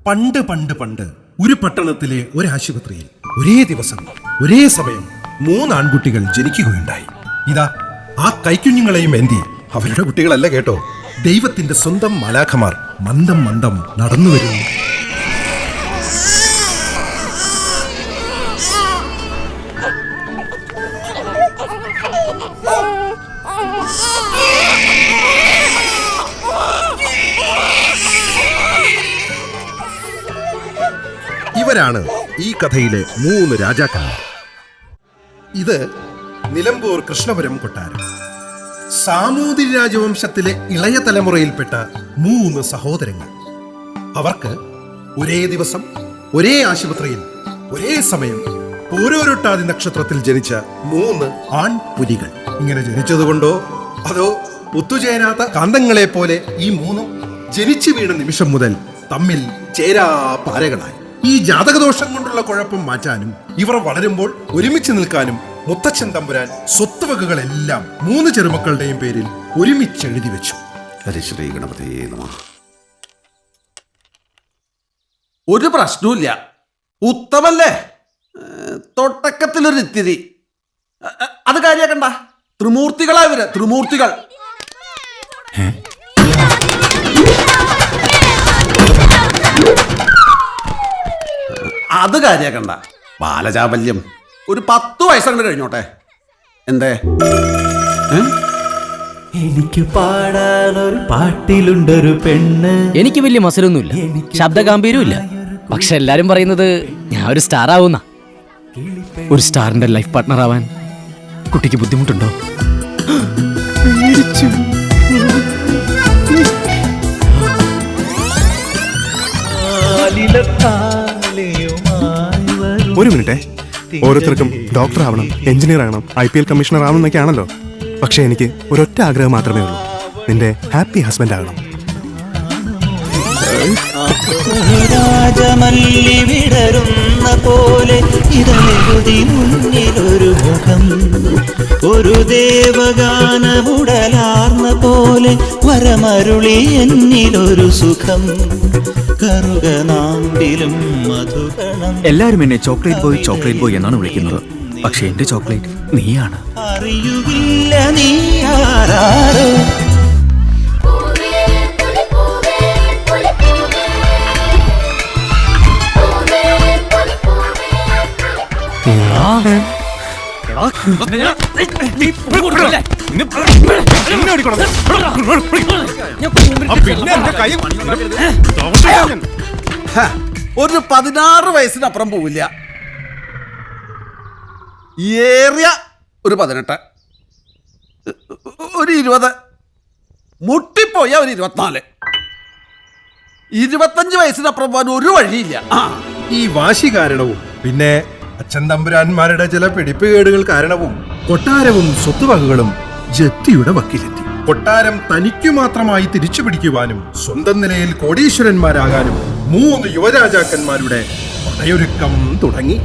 പണ്ട് പണ്ട് പണ്ട് ഒരു പട്ടണത്തിലെ ഒരു ആശുപത്രിയിൽ ഒരേ ദിവസം ഒരേ സമയം 3 ആൺകുട്ടികൾ ജനിക്കുകയുണ്ടായി. ഇതാ ആ കൈക്കുഞ്ഞുങ്ങളെയും എന്തി അവരുടെ കുട്ടികളല്ല കേട്ടോ, ദൈവത്തിന്റെ സ്വന്തം മാലാഖമാർ മന്ദം മന്ദം നടന്നു വരുന്നു. ഇവരാണ് ഈ കഥയിലെ 3 രാജാക്കന്മാർ. ഇത് നിലമ്പൂർ കൃഷ്ണപുരം കൊട്ടാരം. സാമൂതിരി രാജവംശത്തിലെ ഇളയ തലമുറയിൽപ്പെട്ട 3 സഹോദരങ്ങൾ. അവർക്ക് ഒരേ ദിവസം ഒരേ ആശുപത്രിയിൽ ഒരേ സമയം പൂരോരുട്ടാതി നക്ഷത്രത്തിൽ ജനിച്ച 3 ആൺപുലികൾ. ഇങ്ങനെ ജനിച്ചതുകൊണ്ടോ അതോ ഒത്തുചേരാത്ത കാന്തങ്ങളെ പോലെ ഈ 3 ജനിച്ചു വീണ നിമിഷം മുതൽ തമ്മിൽ ചേരാ പാരകളായി. ഈ ജാതകദോഷം കൊണ്ടുള്ള കുഴപ്പം മാറ്റാനും ഇവർ വളരുമ്പോൾ ഒരുമിച്ച് നിൽക്കാനും മുത്തച്ഛൻ തമ്പുരാൻ സ്വത്തുവകകളെല്ലാം 3 ചെറുമക്കളുടെയും പേരിൽ ഒരുമിച്ച് എഴുതി വെച്ചു. ഹരിശ്രീ ഗണപതിയേ നമഃ. ഒരു പ്രശ്നമില്ല, ഉത്തമല്ലേ? തൊട്ടക്കത്തിലൊരു ഇത്തിരി അത് കാര്യാക്കണ്ട. ത്രിമൂർത്തികളാ ഇവര്, ത്രിമൂർത്തികൾ. അത് കാര്യാക്കണ്ട. ബാലചാബല്യം ഒരു 10 വയസ്സങ്ങോട്ട് കഴിഞ്ഞോട്ടെ. എന്തേ? എനിക്ക് പാടാനൊരു പാട്ടിലുണ്ടൊരു പെണ്ണ്. എനിക്ക് വലിയ മസലൊന്നുമില്ല, ശബ്ദഗാംഭീര്യമില്ല. പക്ഷെ എല്ലാരും പറയുന്നത് ഞാൻ ഒരു സ്റ്റാർ ആവുന്ന. ഒരു സ്റ്റാറിന്റെ ലൈഫ് പാർട്ട്ണർ ആവാൻ കുട്ടിക്ക് ബുദ്ധിമുട്ടുണ്ടോ? ഒരു മിനിറ്റേ, ഓരോരുത്തർക്കും ഡോക്ടർ ആവണം, എഞ്ചിനീയർ ആവണം, IPL കമ്മീഷണർ ആവണം എന്നൊക്കെ ആണല്ലോ. പക്ഷെ എനിക്ക് ഒരൊറ്റ ആഗ്രഹം മാത്രമേ ഉള്ളൂ, നിന്റെ ഹാപ്പി ഹസ്ബൻഡ് ആകണം. രാജമല്ലി വിടരുന്ന പോലെ ഇതളെഴുതി മുന്നിലൊരു മുഖം, ഒരു ദേവഗാനമുടലാർന്ന പോലെ വരമരുളി എന്നിലൊരു സുഖം, കറുകനാമ്പിലും മധുകണം. എല്ലാരും എന്നെ ചോക്ലേറ്റ് ബോയ് എന്നാണ് വിളിക്കുന്നത്. പക്ഷെ എന്റെ ചോക്ലേറ്റ് നീയാണ്. അറിയുകില്ല നീ ആരാരോ. ഒരു 16 വയസ്സിനപ്പുറം പോവില്ല. ഏറിയ ഒരു 18, ഒരു 20, മുട്ടിപ്പോയ ഒരു 24, 25 വയസ്സിനപ്പുറം പോകാൻ ഒരു വഴിയില്ല. ഈ വാശി കാരണവും പിന്നെ അച്ഛൻ തമ്പുരാന്മാരുടെ ചില പിടിപ്പുകേടുകൾ കാരണവും കൊട്ടാരവും സ്വത്തുവകകളും ജപ്തിയുടെ വക്കിലെത്തി. കൊട്ടാരം തനിക്കു മാത്രമായി തിരിച്ചു പിടിക്കുവാനും സ്വന്തം നിലയിൽ കോടീശ്വരന്മാരാകാനും 3 യുവരാജാക്കന്മാരുടെ പടയൊരുക്കം തുടങ്ങി.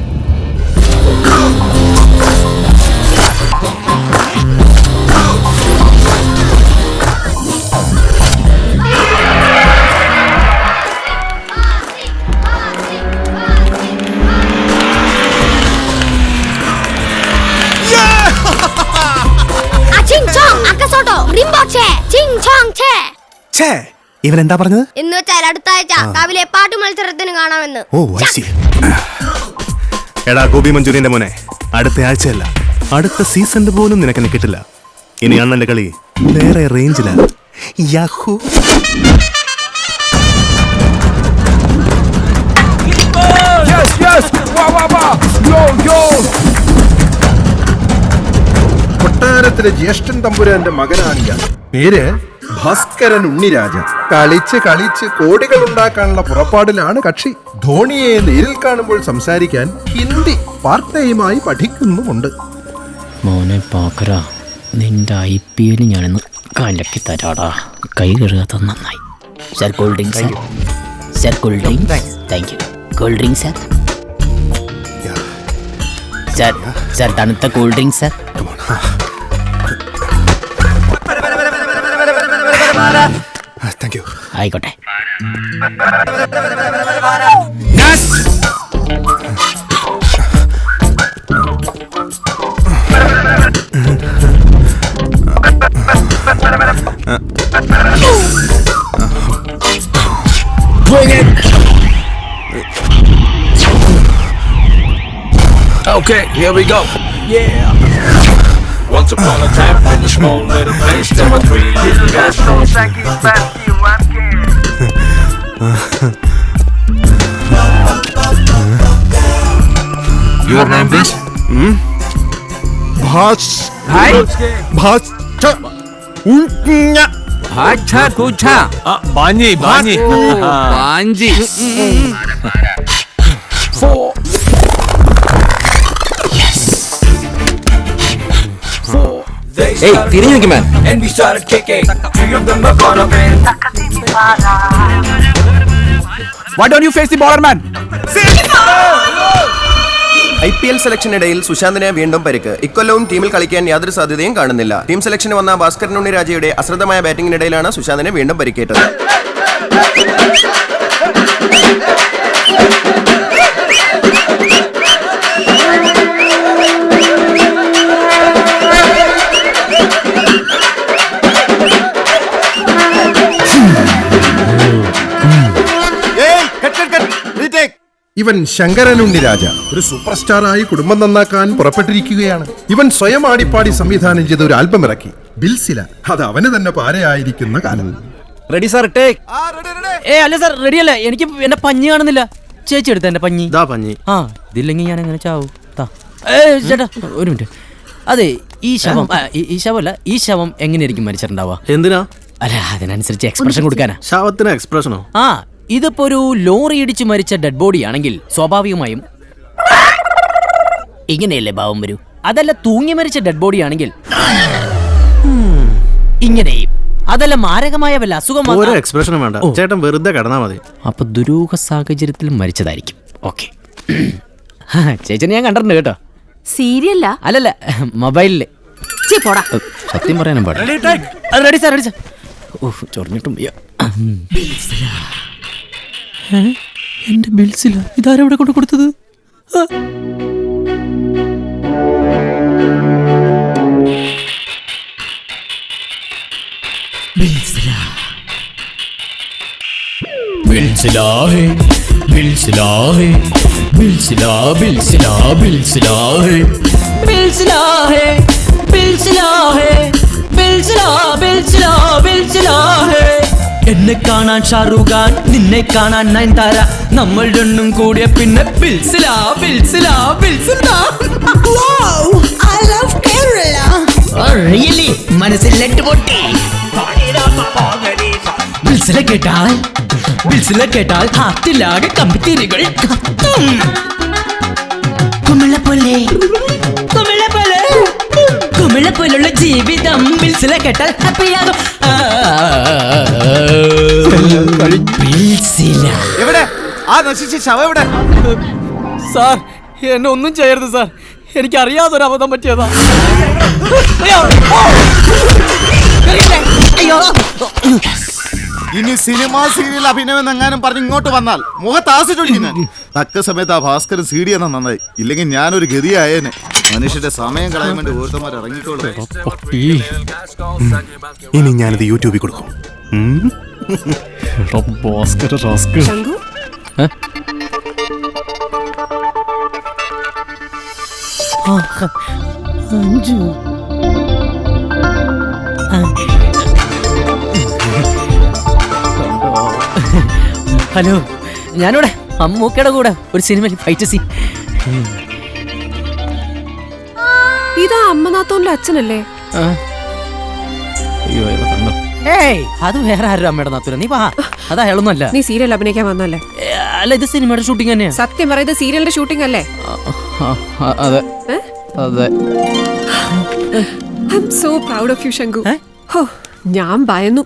ഇവൻ എന്താ പറഞ്ഞത്? എന്ന് വെച്ചാൽ അടുത്ത ആഴ്ച രാവിലെ പാട്ട് മത്സരത്തിന് കാണാമെന്ന്. ഓ എടാ ഗോപി മഞ്ചൂരിയന്റെ മോനെ, അടുത്ത ആഴ്ചയല്ല അടുത്ത സീസണിൽ പോലും നിനക്കെന്നെ കിട്ടില്ല. ഇനി അണ്ണന്റെ കളി വേറെ റേഞ്ചിലാണ്. യാഹൂ. കൊട്ടാരത്തിലെ ജ്യേഷ്ഠൻ തമ്പുരാന്റെ മകനാണ് ഇയാൾ. പേര് ഭാസ്കരൻ ഉണ്ണിരാജ. കളിച്ച് കളിച്ച് കോടികൾ ഉണ്ടാക്കാനുള്ള പുറപ്പാടിലാണ് കക്ഷി. ധോണിയെ നേരിൽ കാണുമ്പോൾ സംസാരിക്കാൻ ഹിന്ദി പാർട്ട് ടൈമായി പഠിക്കുന്നുമുണ്ട്. മോനെ പാക്കര, നിന്റെ IPL ഞാനിന്ന് കലക്കി തരാടാ. കൈ കഴുകാത്ത നന്നായി. Sir cool drink sir. Sir cool drink. Thank you. Cool drink sir. Sir sir തണുത്ത cool drink sir. Thank you. ആയിക്കോട്ടെ. Okay, here we go. Yeah. Once upon a time in a small little place, there were 3 little guys. Your name, please? ഭാഷ് Hi. ഭാഷ് Hacha kucha. Bani, bani. Banji. 4. Hey, തിരിഞ്ഞു നിൽക്കും man. And we started kicking. 3 of them were gone up in. Why don't you face the baller, man? IPL സെലക്ഷനിടയിൽ സുശാന്തിന് വീണ്ടും പരിക്ക്. ഇക്കൊല്ലവും ടീമിൽ കളിക്കാൻ യാതൊരു സാധ്യതയും കാണുന്നില്ല. Team സെലക്ഷന് വന്ന ഭാസ്കരൻ ഉണ്ണിരാജയുടെ അശ്രദ്ധമായ ബാറ്റിംഗിനിടയിലാണ് സുശാന്തിന് വീണ്ടും പരിക്കേറ്റത്. ഇവൻ ശങ്കരനുണ്ണി രാജ ഒരു സൂപ്പർ സ്റ്റാറായി കുടുംബം നന്നാക്കാൻ പുറപ്പെട്ടിരിക്കുകയാണ്. ഇവൻ സ്വയം ആടിപ്പാടി സംവിധാനം ചെയ്ത ഒരു ആൽബം ഇറക്കി, ബിൽസില. അത് അവന് തന്നെ പാരയായിരിക്കുന്ന കാലം. Ready sir, take. അല്ല സാർ, റെഡി അല്ല. എനിക്ക് എന്റെ പഞ്ഞി കാണുന്നില്ല. ചേച്ചി എടുത്ത എന്റെ പഞ്ഞി. പഞ്ഞി ഇതില്ലെങ്കിൽ ഞാൻ എങ്ങനെ ചാവും? ചേട്ടാ ഒരു മിനിറ്റ്. അതെ, ഈ ശവം എങ്ങനെയായിരിക്കും മരിച്ചിട്ടുണ്ടാവുക? എന്തിനാ? അല്ല, അതിനനുസരിച്ച് എക്സ്പ്രഷൻ കൊടുക്കാനാ. ശവത്തിന് എക്സ്പ്രഷനോ? ഇതിപ്പോ ഒരു ലോറി ഇടിച്ച് മരിച്ച ഡെഡ് ബോഡി ആണെങ്കിൽ സ്വാഭാവികമായും ഇങ്ങനെയല്ലേ ഭാവം വരൂ. അതല്ല, തൂങ്ങി മരിച്ച ഡെഡ് ബോഡി ആണെങ്കിൽ ഇങ്ങനെയും. അതല്ല, മാരകമായ വല്ല അസുഖം ഒരു എക്സ്പ്രഷനും വേണ്ട, ചേട്ടൻ വെറുതെ കിടന്നാ മതി. അപ്പൊ ദുരൂഹ സാഹചര്യത്തിൽ മരിച്ചതായിരിക്കും. ഓക്കെ, ചേച്ചി ഞാൻ കണ്ടിട്ടുണ്ട് കേട്ടോ. സീരിയല്ല, അല്ലല്ല, മൊബൈലില്. സത്യം പറയാനും പാടില്ല. Ready sir, ready sir. ചൊറിഞ്ഞിട്ടും എന്റെ ബിൽസില. ഇതാരെവിടെ കൊണ്ട് കൊടുത്തത്? എന്നെ കാണാൻ ഷാറൂഖ് ഖാൻ, നിന്നെ കാണാൻ നയൻതാര, നമ്മൾ രണ്ടും കൂടിയ പിന്നെ ബിൽസില, ബിൽസില, ബിൽസില. റിയലി മനസ്സിൽ ലെറ്റ് പൊട്ടി. ബിൽസില കേട്ടാൽ ഹാത്തിലാകെ കമ്പിത്തിരികൾ കത്തും. കുമിള പോലുള്ള ജീവിതം ബിൽസില കേട്ടാൽ ഹാപ്പിയാകും. എവിടെ ആ നശിച്ച ശവം എവിടെ? സാർ, എന്നെ ഒന്നും ചെയ്യരുത് സാർ. എനിക്ക് അറിയാതൊരു അബദ്ധം പറ്റിയതാ. ഇനി സിനിമ സീരിയൽ അഭിനയം എങ്ങാനും പറഞ്ഞ് ഇങ്ങോട്ട് വന്നാൽ മുഖത്താസിച്ചൊഴിക്കുന്ന തക്ക സമയത്ത് ആ ഭാസ്കരൻ സീഡി എന്ന നന്നായി. ഇല്ലെങ്കിൽ ഞാനൊരു ഗതിയായേനെ. മനുഷ്യന്റെ സമയം കളയാൻ വേണ്ടി ഓരോരുത്തന്മാർ ഇറങ്ങിക്കോളൂ. ഇനി ഞാനിത് യൂട്യൂബിൽ കൊടുക്കും. ഹലോ, ഞാനിവിടെ അമ്മൂക്കയുടെ കൂടെ ഒരു സിനിമയിൽ ഫൈറ്റ് സീൻ. ഇതാ അമ്മനാത്തോന്റെ അച്ഛനല്ലേ? അത് വേറെ ആരും അമ്മയുടെ നാത്തൂല. നീ വാ, അത് അയാളൊന്നും അല്ല. നീ സീരിയൽ അഭിനയിക്കാൻ വന്നല്ലേ? അല്ല, ഇത് സിനിമയുടെ ഷൂട്ടിംഗ് തന്നെയാ. സത്യം പറയുന്നത് സീരിയലിന്റെ ഷൂട്ടിംഗ് അല്ലേ? അതെ അതെ. I am so proud of you Shanku. ഞാൻ ഭയന്നു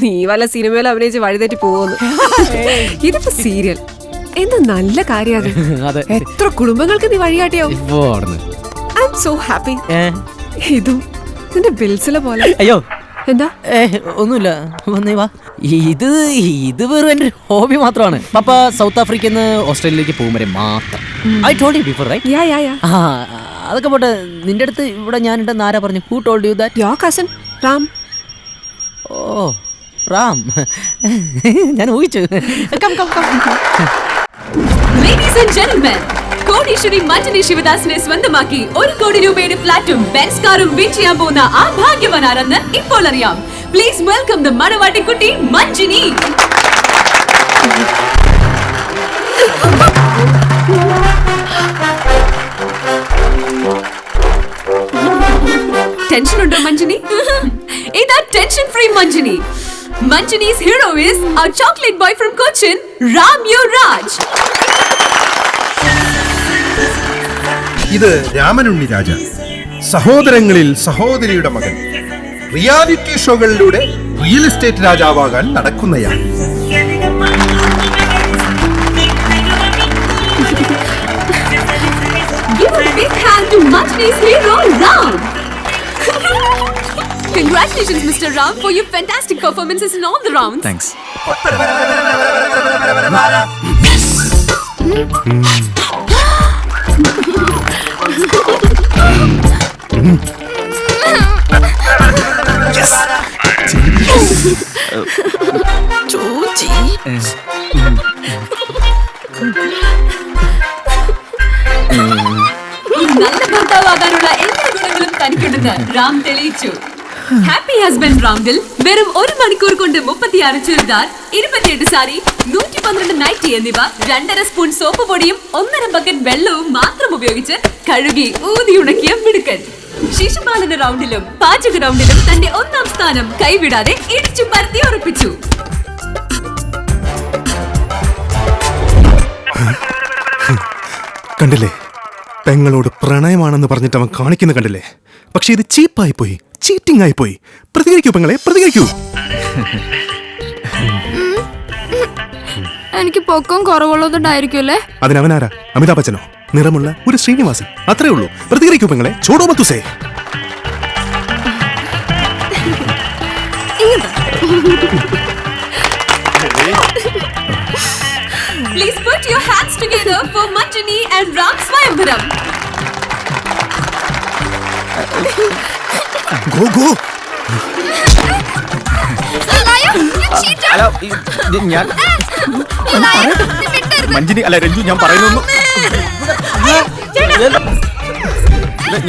നീ വല്ല സിനിമയിൽ അഭിനയിച്ച് വഴിതെറ്റി പോവെന്ന്. ഇതിപ്പോ സീരിയൽ എന്ത് നല്ല കാര്യം. എത്ര കുടുംബങ്ങൾക്ക് നീ വഴികാട്ടിയാവും. I am so happy. ഇതും നിന്റെ ബിൽസിലെ പോലെ. അയ്യോ, എന്താ? ഒന്നുമില്ല, വന്നേ വാ. ഇത് വെറും എൻ്റെ ഹോബി മാത്രമാണ്. പപ്പ സൗത്ത് ആഫ്രിക്കയിൽ നിന്ന് ഓസ്ട്രേലിയയിലേക്ക് പോകും വരെ മാത്രം. I told you before, right? ആ, അതൊക്കെ പോട്ടെ. നിന്റെ അടുത്ത് ഇവിടെ ഞാനുണ്ടെന്ന് ആരാ പറഞ്ഞു? Who told you that? Your cousin Ram. Oh, Ram. ഞാൻ ഊഹിച്ചു. Come come come. Ladies and gentlemen, കോടീശ്വരി മഞ്ജനി ശിവദാസിനെ സ്വന്തമാക്കി 1 കോടി രൂപയുടെ ഫ്ലാറ്റും ബെൻസ് കാറും വിൻ ചെയ്യാൻ പോകുന്ന ആ ഭാഗ്യവാനാരെന്ന് ഇപ്പോൾ അറിയാം. പ്ലീസ് വെൽക്കം ദ മണവാട്ടിക്കുട്ടി മഞ്ജനി. ടെൻഷൻ ഉണ്ടോ മഞ്ജനി? ഇതാ tension free Manjani. Manjani's hero is our chocolate boy from Cochin, Ram Yuvraj. ഇത് രാമനുണ്ണി രാജ, സഹോദരങ്ങളിൽ സഹോദരിയുടെ മകൻ. റിയാലിറ്റി ഷോകളിലൂടെ റിയൽ എസ്റ്റേറ്റ് രാജാവാകാൻ നടക്കുന്നയാൾ. Give a big hand to Manjani's hero, Ram. Congratulations, Mr. Ram, for your fantastic performances in all the rounds. Thanks. നല്ല ഭർത്താവാകാനുള്ള എല്ലാ ഗുണങ്ങളും തനിക്കുണ്ടെന്ന് റാം തെളിയിച്ചു. ഹാപ്പി ഹസ്ബൻഡ് റൗണ്ടിൽ വെറും 1 മണിക്കൂർ കൊണ്ട് 36 ചുരിദാർ, 28 സാരി, 112 നൈറ്റി എന്നിവ 2.5 സ്പൂൺ സോപ്പ് പൊടിയും 1.5 ബക്കറ്റ് വെള്ളവും മാത്രം ഉപയോഗിച്ച് കഴുകി ഊതി ഉണക്കിയ മിടുക്കൻ. ശിശുപാലന റൗണ്ടിലും പാചക റൗണ്ടിലും തന്റെ 1ാം സ്ഥാനം കൈവിടാതെ ഇടിച്ചു പരത്തി ഉറപ്പിച്ചു. കണ്ടില്ലേ, പെങ്ങളോട് പ്രണയമാണെന്ന് പറഞ്ഞിട്ട് അവൻ കാണിക്കുന്ന കണ്ടില്ലേ? പക്ഷെ ഇത് ചീപ്പായി പോയി, ചീറ്റിംഗ് ആയി പോയി. പ്രതികരിക്കൂ പെങ്ങളെ, പ്രതികരിക്കൂ. എനിക്ക് പൊക്കം കുറവുള്ളതുകൊണ്ടായിരിക്കും അല്ലേ? അതിനവനാരാ? അമിതാഭ് ബച്ചനോ? നിറമുള്ള ഒരു ശ്രീനിവാസൻ, അത്രേ ഉള്ളൂ. പ്രതികരിക്കൂ പെങ്ങളെ, ചോടോ മത്തുസേ. Please put your hands together for Manjani and Ram Swayamvaram. Go, go. മഞ്ജനി അല്ല രഞ്ജു, ഞാൻ പറയുന്നു.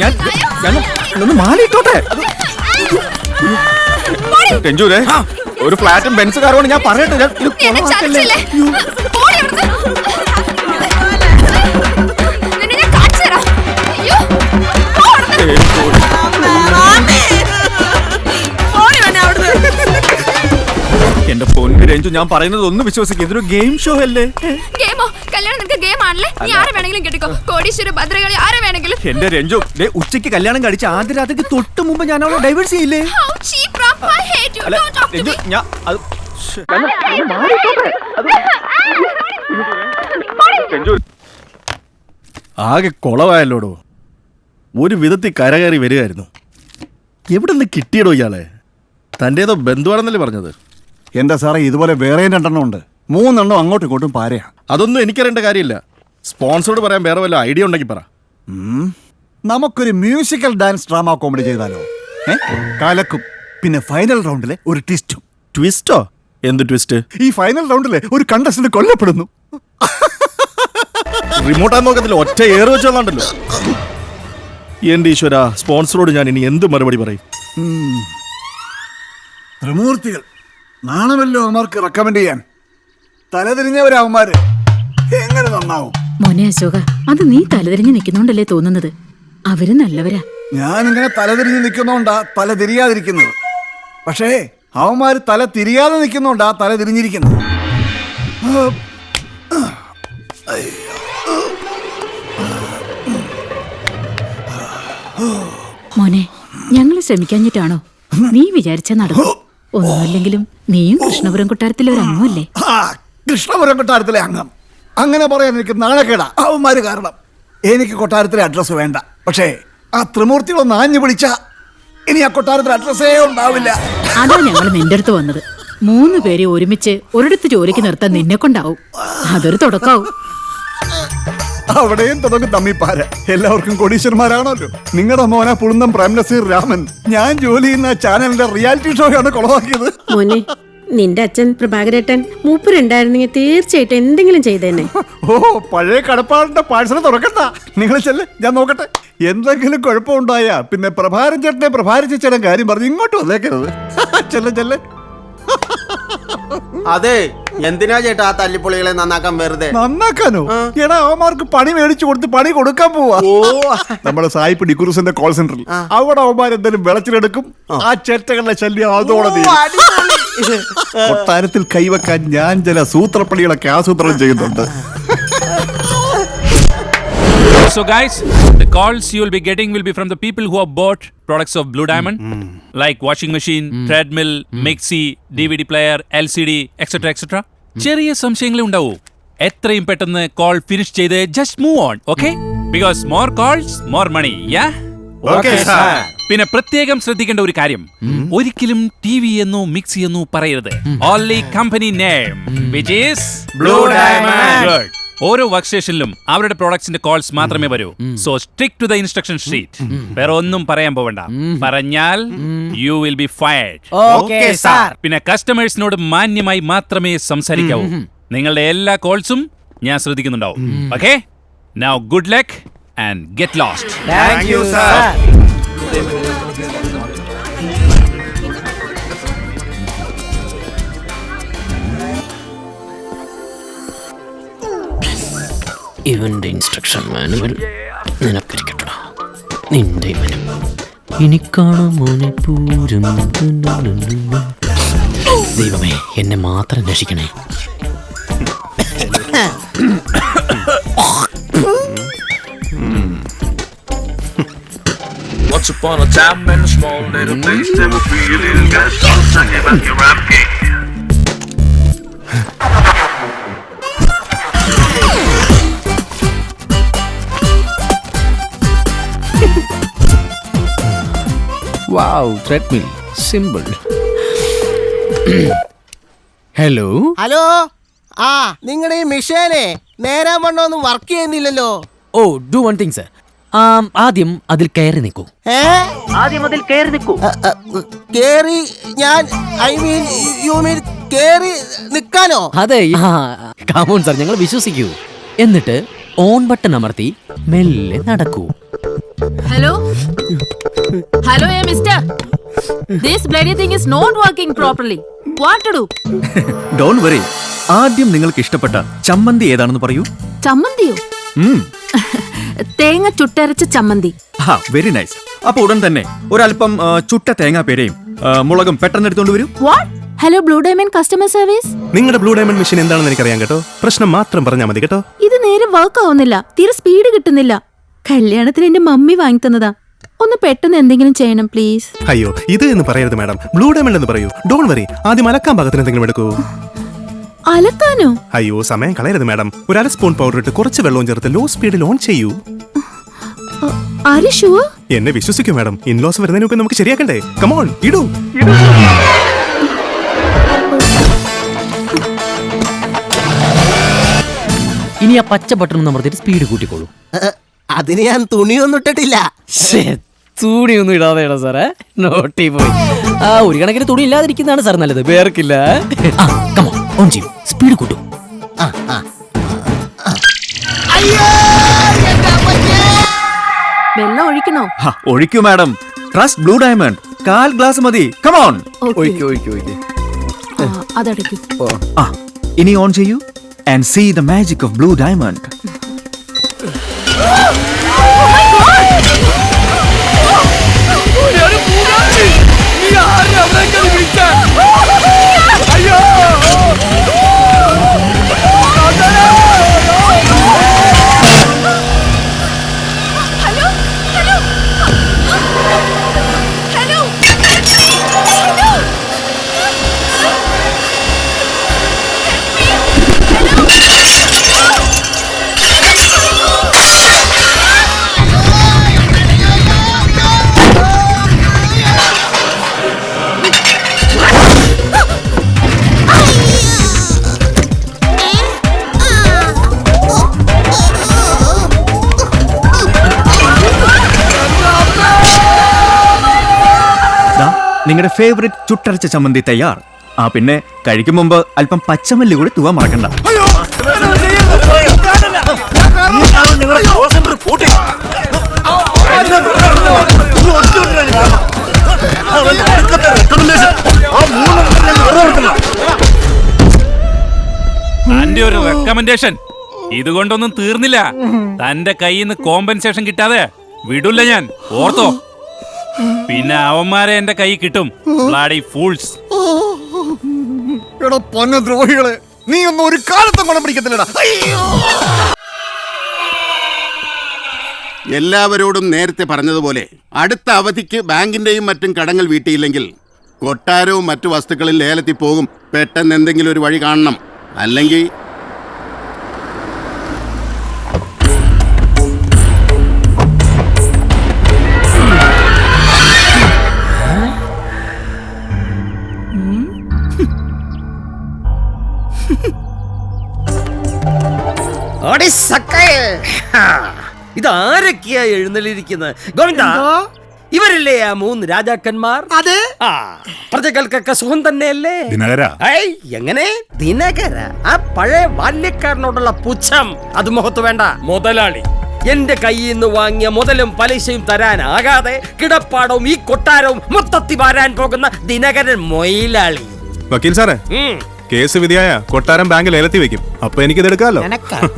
ഞാൻ മാലിട്ടോട്ടെ. രഞ്ജുരെ, ഒരു ഫ്ലാറ്റും ബെൻസ് കാറുമാണ്. ഞാൻ പറയട്ടെ, എന്റെ പൊന്നു രഞ്ജു, ഞാൻ പറയുന്നത് ഒന്ന് വിശ്വസിക്കും. ഇതൊരു ഗെയിം ഷോ അല്ലേ? ഗെയിമോ? കല്യാണം നിനക്ക് ഗെയിം ആണല്ലേ? നീ ആരെ വേണമെങ്കിലും കെട്ടിക്കോ. കോടീശ്വര ഭദ്രകളി ആരെ വേണമെങ്കിലും. എന്റെ രഞ്ജു, ഉച്ചയ്ക്ക് കല്യാണം കഴിച്ച ആദ്യ രാത്രിക്ക് തൊട്ട് മുമ്പ് ഞാൻ അവളെ ഡൈവേഴ്സ് ചെയ്യില്ലേ? ആകെ കൊളവായല്ലോടോ. ഒരു വിധത്തിൽ കരകയറി വരികയായിരുന്നു. എവിടെ നിന്ന് കിട്ടിയടോ ഇയാളെ? തൻ്റേതോ ബന്ധുവാണെന്നല്ലേ പറഞ്ഞത്? എന്താ സാറേ, ഇതുപോലെ വേറെ 2 ഉണ്ട്. 3 അങ്ങോട്ടും ഇങ്ങോട്ടും പാരയാ. അതൊന്നും എനിക്കറിയേണ്ട കാര്യമില്ല. സ്പോൺസറോട് പറയാൻ വേറെ വല്ല ഐഡിയ ഉണ്ടെങ്കിൽ പറ. നമുക്കൊരു മ്യൂസിക്കൽ ഡാൻസ് ഡ്രാമ കോമഡി ചെയ്താലോ? കലക്കും. പിന്നെ ഫൈനൽ റൗണ്ടിലെ ഒരു ട്വിസ്റ്റും. ട്വിസ്റ്റോ? എന്ത് ട്വിസ്റ്റ്? ഈ ഫൈനൽ റൗണ്ടിലെ ഒരു കണ്ടസ്റ്റന്റ് കൊല്ലപ്പെടുന്നു. റിമോട്ടാൻ നോക്കത്തില്ല, ഒറ്റ ഏറ് വെച്ചോണ്ടല്ലോ. എന്റെ ഈശ്വര, സ്പോൺസറോട് ഞാൻ ഇനി എന്ത് മറുപടി പറയും? ത്രിമൂർത്തികൾ നാണമല്ലോ അവന്മാർക്ക് റെക്കമെൻഡ് ചെയ്യാൻ. തലതിരിഞ്ഞവരാവന്മാര് എങ്ങനെ നന്നാവും? മോനെ അശോക, അത് നീ തലതിരിഞ്ഞ് നിൽക്കുന്നോണ്ടല്ലേ തോന്നുന്നത്. അവര് നല്ലവരാ. ഞാനിങ്ങനെ തലതിരിഞ്ഞ് നിൽക്കുന്നോണ്ടാ തല തിരിയാതിരിക്കുന്നത്. പക്ഷേ അവന്മാര് തല തിരിയാതെ നിൽക്കുന്നോണ്ടാ തല തിരിഞ്ഞിരിക്കുന്നത്. മോനെ, ഞങ്ങള് ശ്രമിക്കാഞ്ഞിട്ടാണോ? നീ വിചാരിച്ച നടക്കും. ഒന്നുമില്ലെങ്കിലും നീയും കൃഷ്ണപുരം കൊട്ടാരത്തിലെ ഒരു അംഗമല്ലേ? കൃഷ്ണപുരം കൊട്ടാരത്തിലെ അംഗം അങ്ങനെ പറയാൻ എനിക്ക് നാണക്കേടാ. അവന്മാര് കാരണം എനിക്ക് കൊട്ടാരത്തിലെ അഡ്രസ് വേണ്ട. പക്ഷേ ആ ത്രിമൂർത്തികളൊന്ന് ആഞ്ഞു പിടിച്ച ഇനി ആ കൊട്ടാരത്തിൽ അഡ്രസ്സേ ഉണ്ടാവില്ല. അതാ ഞങ്ങൾ നിന്റെ അടുത്ത് വന്നത്. 3 പേരെ ഒരുമിച്ച് ഒരിടത്ത് ജോലിക്ക് നിർത്താൻ നിന്നെ കൊണ്ടാവും. അതൊരു തുടക്കാവും. അവിടെയും തുടങ്ങും തമ്മിപ്പാര. എല്ലാവർക്കും കോടീശ്വരന്മാരാണല്ലോ. നിങ്ങളുടെ മോനെ പുളുന്തം പ്രേം നസീർ രാമൻ ഞാൻ ജോലി ചെയ്യുന്ന ചാനലിന്റെ റിയാലിറ്റി ഷോയാണ് കൊളവാക്കിയത്. മോനെ, നിന്റെ അച്ഛൻ പ്രഭാകരേട്ടൻ മൂപ്പരുണ്ടായിരുന്നെങ്കിൽ തീർച്ചയായിട്ടും എന്തെങ്കിലും ചെയ്തേനെ. ഓ, പഴയ കടപ്പാടിന്റെ പാഴ്സൽ തുറക്കണ്ട. നിങ്ങൾ ചെല്ല്, ഞാൻ നോക്കട്ടെ. എന്തെങ്കിലും കുഴപ്പമുണ്ടായാ പിന്നെ പ്രഭാരം ചേട്ടനെ പ്രഭാരിച്ചേട്ടൻ കാര്യം പറഞ്ഞ് ഇങ്ങോട്ട് വന്നേക്കരുത്. ചെല്ല്. അതെ, എന്തിനാ ചേട്ടാ ആ തല്ലിപ്പൊളികളെ നന്നാക്കാൻ വെറുതെ? നന്നാക്കാനോ? എടാ, അവന്മാർക്ക് പണി മേടിച്ചു കൊടുത്ത് പണി കൊടുക്കാൻ പോവാ. നമ്മുടെ സായിപ്പ് ഡിക്രൂസിന്റെ കോൾ സെന്ററിൽ അവിടെ അവന്മാർ എന്തെങ്കിലും വെളച്ചിലെടുക്കും. ആ ചേട്ടകളുടെ ശല്യം അതോടെ കൊട്ടാരത്തിൽ കൈവെക്കാൻ ഞാൻ ചില സൂത്രപ്പണികളൊക്കെ ആസൂത്രണം ചെയ്യുന്നുണ്ട്. So guys, the calls you will be getting will be from the people who have bought products of Blue Diamond, like washing machine, treadmill, mixie, DVD player, LCD, etc. etc. ചെറിയ സംശയങ്ങളെ ഉണ്ടാവൂ. എത്രയും പെട്ടെന്ന് കോൾ ഫിനിഷ് ചെയ്ത് just move on, okay? Because more calls more money, ya? Okay sir. പിന്നെ പ്രത്യേകം ശ്രദ്ധിക്കേണ്ട ഒരു കാര്യം, ഒരിക്കലും ടിവി എന്നോ മിക്സി എന്നോ പറയരുത്. Only company name, which is Blue Diamond. Good. ഓരോ വർക്ക് സ്റ്റേഷനിലും അവരുടെ പ്രോഡക്ട്സിന്റെ കോൾസ് മാത്രമേ വരൂ. So strict to the instruction sheet. വേറെ ഒന്നും പറയാൻ പോവണ്ട. പറഞ്ഞാൽ you will be fired. Okay sir. പിന്നെ കസ്റ്റമേഴ്സിനോട് മാന്യമായി മാത്രമേ സംസാരിക്കാവൂ. നിങ്ങളുടെ എല്ലാ കോൾസും ഞാൻ ശ്രദ്ധിക്കുന്നുണ്ടാവും. Okay? Now good luck and get lost. Thank you sir. ഇവന്റെ ഇൻസ്ട്രക്ഷൻ മാനുവൽ നിനക്കിരിക്കട്ടോ. നിന്റെ ഇവനും എനിക്കാണ് മോനെ പൂരം. ദൈവമേ, എന്നെ മാത്രം രക്ഷിക്കണേ. Once upon a time in a small little place, there were 3 little guys all singing about your rap game. Wow, treadmill, simple. Hello hello, ആ നിങ്ങളുടെ ഈ മിഷേനെ നേരെ വണ്ണമൊന്നും വർക്ക് ചെയ്യുന്നില്ലല്ലോ. Oh, do one thing sir. ആദ്യം അതിൽ കയറി നിൽക്കൂ. ആദ്യം അതിൽ കയറി നിൽക്കൂ. കേറി ഞാൻ യു മീൻ കേറി നിൽക്കാനോ? അതെ, കാമോൺ സർ, ഞങ്ങൾ വിശ്വസിക്കൂ. എന്നിട്ട് ഓൺ ബട്ടൺ അമർത്തി മെല്ലെ നടക്കൂ. Hello hello, mister, this bloody thing is not working properly. What to do? Don't worry. ആദ്യം നിങ്ങൾക്ക് ഇഷ്ടപ്പെട്ട ചമ്മന്തി ഏതാണെന്ന് പറയൂ. ചമ്മന്തിയോ? തേങ്ങ ചുട്ടരച്ച ചമ്മന്തി. Very nice. അപ്പൊ ഉടൻ തന്നെ ഒരല്പം ചുട്ട തേങ്ങാപ്പേരയും മുളകും പെട്ടെന്ന് എടുത്തോണ്ട് വരൂ. Hello, blue diamond customer service. നിങ്ങളുടെ ബ്ലൂ ഡയമണ്ട് മെഷീൻ എന്താണെന്ന് എനിക്കറിയാം കേട്ടോ. പ്രശ്നം മാത്രം പറഞ്ഞാൽ മതി കേട്ടോ. ഇത് നേരെ വർക്ക് ആവുന്നില്ല. തീരെ സ്പീഡ് കിട്ടുന്നില്ല. കല്യാണത്തിന് എന്റെ മമ്മി വാങ്ങി തന്നതാ. ഒന്ന് പെട്ടെന്ന് എന്തെങ്കിലും ചെയ്യണം പ്ലീസ്. അയ്യോ, ഇത് എന്ന് പറയരുത് മാഡം. ബ്ലൂ ഡയമണ്ട് എന്ന് പറയൂ. Don't worry. ആദ്യം അലക്കാൻ പാകത്തിന് എന്തെങ്കിലും എടുക്കൂ. അലക്കാനോ? അയ്യോ, സമയം കളയരുത് മാഡം. ഒരു 1/2 സ്പൂൺ പൗഡർ ഇട്ട് കുറച്ച് വെള്ളവും ചേർത്ത് ലോ സ്പീഡിൽ ഓൺ ചെയ്യൂ. എന്നെ വിശ്വസിക്കൂ മാഡം. ഇൻലോസ് വരുന്നതിനൊക്കെ നമുക്ക് ശരിയാക്കണ്ടേ? കമോൺ, ഇടൂ. ഇനി ആ പച്ച ബട്ടൺ അമർത്തിട്ട് സ്പീഡ് കൂട്ടിക്കോളൂ. അതിന് ഞാൻ തുണിയൊന്നും ഇട്ടിട്ടില്ല. തുണിയൊന്നും ഇടാതെയാണോ സാറേ? നോട്ടി പോയി. ഒരു കണക്കിന് തുണി ഇല്ലാതിരിക്കുന്നതാണ് സാർ നല്ലത്. വേർക്കില്ല. ഓൺ ചെയ്യൂ, സ്പീഡ് കൂട്ടൂ. വെള്ളം ഒഴിക്കണോ? ഒഴിക്കൂ madam. Trust blue diamond. 1/4 glass മതി. കമോൺ. അതടയ്ക്കൂ. ഇനി ഓൺ ചെയ്യൂ and see the magic of Blue Diamond. നിങ്ങളുടെ ഫേവറേറ്റ് ചുട്ടരച്ച ചമ്മന്തി തയ്യാർ. ആ പിന്നെ കഴിക്കും മുമ്പ് അല്പം പച്ചമല്ലി കൂടി തൂവാൻ മറക്കണ്ട. തന്റെ ഒരു റെക്കമെൻഡേഷൻ ഇതുകൊണ്ടൊന്നും തീർന്നില്ല. തന്റെ കയ്യിൽ നിന്ന് കോമ്പൻസേഷൻ കിട്ടാതെ വിടില്ല ഞാൻ, ഓർത്തോ. പിന്നെ അവന്മാരെ എന്റെ കൈ കിട്ടും. Bloody fools. എടാ പൊന്ന ദ്രോഹികളെ, നീ ഒന്നും ഒരു കാലത്തും ഗുണം പിടിക്കത്തില്ലടാ. എല്ലാവരോടും നേരത്തെ പറഞ്ഞതുപോലെ അടുത്ത അവധിക്ക് ബാങ്കിന്റെയും മറ്റും കടങ്ങൾ വീട്ടിയില്ലെങ്കിൽ കൊട്ടാരവും മറ്റു വസ്തുക്കളിൽ ലേലത്തിൽ പോകും. പെട്ടെന്ന് എന്തെങ്കിലും ഒരു വഴി കാണണം. അല്ലെങ്കിൽ ഇതാരൊക്കെയാ എഴുന്നള്ളിരിക്കുന്നത്? ഗോവിന്ദ, ഇവരല്ലേ ആ 3 രാജാക്കന്മാർ? അതെ. പ്രജകൾക്കൊക്കെ സുഖം തന്നെയല്ലേ? എങ്ങനെ ദിനകര? ആ പഴയ ബാല്യക്കാരനോടുള്ള പുച്ഛം അത് മുഖത്ത് വേണ്ട. മുതലാളി, എന്റെ കയ്യിൽ നിന്ന് വാങ്ങിയ മുതലും പലിശയും തരാനാകാതെ കിടപ്പാടവും ഈ കൊട്ടാരവും മൊത്തത്തിൽ വരാൻ പോകുന്ന ദിനകരൻ മൊയിലാളി. വക്കീൽ സാറേ, കേസ് വിധിയായ കൊട്ടാരം ബാങ്ക് ലേലത്തിൽ വെക്കും. അപ്പൊ എനിക്കിത് എടുക്കാമല്ലോ.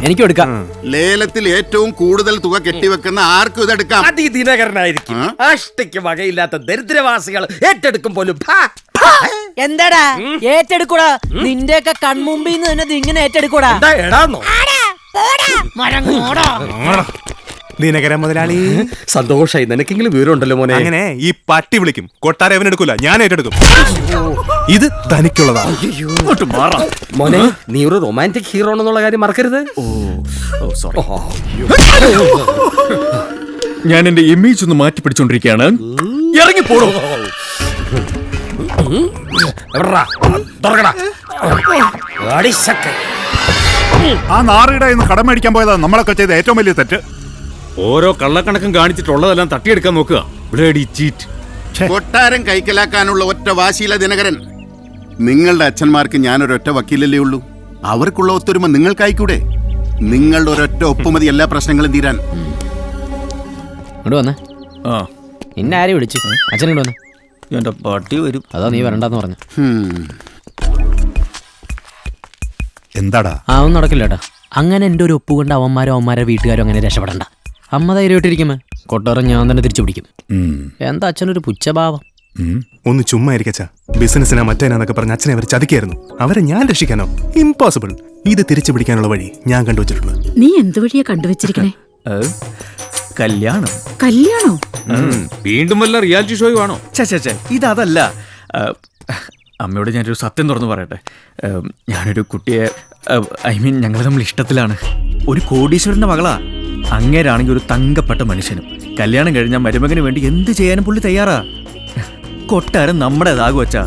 എനിക്കും എടുക്കാം. ലേലത്തിൽ ഏറ്റവും കൂടുതൽ തുക കെട്ടിവെക്കുന്ന ആർക്കും ഇതെടുക്കാം. അത് ഈ ദിനകരനായിരിക്കും. അഷ്ടയ്ക്ക് വകയില്ലാത്ത ദരിദ്രവാസികൾ ഏറ്റെടുക്കും പോലും. എന്താടാ ഏറ്റെടുക്കൂടാ? നിന്റെയൊക്കെ കൺമുമ്പിൽ നിന്ന് തന്നെ ഇങ്ങനെ ഏറ്റെടുക്കൂടാ? എടാന്നോ ദിനകരൻ മുതലാളി, സന്തോഷായി. നിനക്കെങ്കിലും വിവരമുണ്ടല്ലോ മോനെ. അങ്ങനെ ഈ പട്ടി വിളിക്കും. കൊട്ടാരം അവനെടുക്കൂല, ഞാൻ ഏറ്റെടുക്കും. ഇത് തനിക്കുള്ളതാ. മോനെ, നീ ഒരു റൊമാൻറ്റിക് ഹീറോ എന്നുള്ള കാര്യം മറക്കരുത്. സോറി. ഞാൻ എന്റെ ഇമേജ് ഒന്ന് മാറ്റി പിടിച്ചോണ്ടിരിക്കുകയാണ്. ഇറങ്ങിപ്പോടോ. ആ നാറിയുടെ കടം മേടിക്കാൻ പോയതാ നമ്മളൊക്കെ ചെയ്ത ഏറ്റവും വലിയ തെറ്റ്. ഓരോ കള്ളക്കണക്കും കാണിച്ചിട്ടുള്ളതെല്ലാം തട്ടിയെടുക്കാൻ നോക്കുക. കൊട്ടാരം കൈക്കലാക്കാനുള്ള ഒറ്റ വാശിയില്ല ദിനകരൻ. നിങ്ങളുടെ അച്ഛന്മാർക്ക് ഞാനൊരൊറ്റ വക്കീലല്ലേ ഉള്ളൂ. അവർക്കുള്ള ഒത്തൊരുമ നിങ്ങൾക്കായിക്കൂടെ? നിങ്ങളുടെ ഒരൊറ്റ ഒപ്പുമതി എല്ലാ പ്രശ്നങ്ങളും തീരാൻ. ഇങ്ങോട്ട് വന്നേ. നിന്നെ ആരെ വിളിച്ചു? അച്ഛൻ ഇങ്ങോട്ട് വന്നേ. എന്റെ പട്ടി വരും. അതാ നീ വരണ്ടെന്ന് പറഞ്ഞു. എന്താടാ? ഒന്നും നടക്കില്ല ഏട്ടാ. അങ്ങനെ എൻ്റെ ഒരു ഒപ്പ് കൊണ്ട് അവന്മാരെ വീട്ടുകാരും അങ്ങനെ രക്ഷപ്പെടണ്ട. അമ്മ ധൈര്യമായിട്ടിരിക്കുമേ. കൊട്ടാരം ഞാൻ തന്നെ തിരിച്ചു പിടിക്കും. എന്താ അച്ഛനൊരു പുച്ഛഭാവം? ഒന്ന് ചുമ്മാ ഇരിക്കച്ചാ. ബിസിനസ്സിനാ മറ്റേനാന്നൊക്കെ പറഞ്ഞ അച്ഛനെ അവർ ചതിക്കായിരുന്നു. അവരെ ഞാൻ രക്ഷിക്കാനോ? ഇമ്പോസിബിൾ. ഇത് തിരിച്ചു പിടിക്കാനുള്ള വഴി ഞാൻ കണ്ടുവച്ചിട്ടുള്ളത്. നീ എന്ത് വഴിയാ കണ്ടുവച്ചിരിക്കണേ? കല്യാണം. കല്യാണോ? വീണ്ടും വല്ല റിയാലിറ്റി ഷോ ആണോ? ഇതല്ല. അമ്മയോട് ഞാനൊരു സത്യം തുറന്നു പറയട്ടെ. ഞാനൊരു കുട്ടിയെ, ഞങ്ങൾ തമ്മിൽ ഇഷ്ടത്തിലാണ്. ഒരു കോടീശ്വരന്റെ മകളാ. അങ്ങേരാണെങ്കിൽ ഒരു തങ്കപ്പെട്ട മനുഷ്യനും. കല്യാണം കഴിഞ്ഞാൽ മരുമകന് വേണ്ടി എന്ത് ചെയ്യാനും പുള്ളി തയ്യാറാ. കൊട്ടാരം നമ്മുടേതാകും അച്ഛാ.